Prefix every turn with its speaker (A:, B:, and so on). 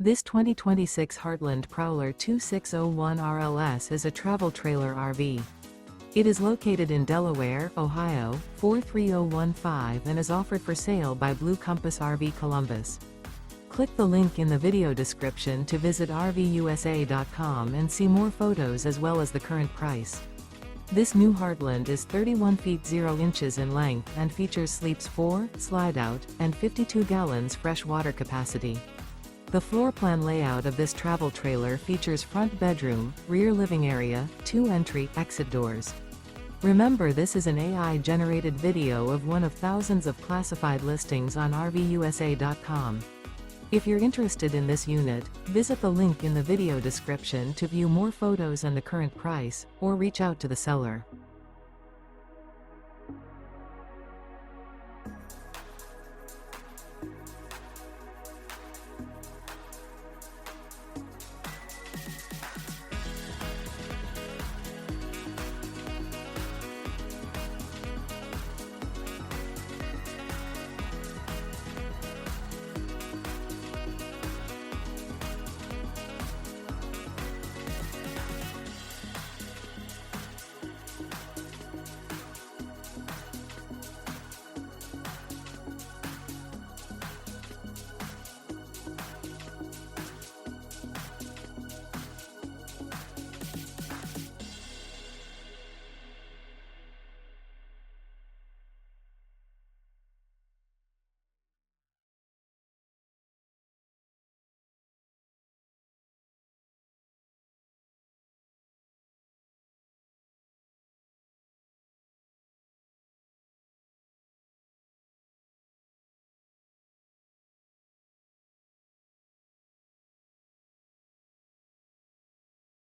A: This 2026 Heartland Prowler 2601 RLS is a travel trailer RV. It is located in Delaware, Ohio, 43015 and is offered for sale by Blue Compass RV Columbus. Click the link in the video description to visit RVUSA.com and see more photos as well as the current price. This new Heartland is 31 feet 0 inches in length and features sleeps 4, Slideout, and 52 gallons fresh water capacity. The floor plan layout of this travel trailer features front bedroom, rear living area, 2 entry/exit doors. Remember, this is an AI-generated video of one of thousands of classified listings on RVUSA.com. If you're interested in this unit, visit the link in the video description to view more photos and the current price, or reach out to the seller.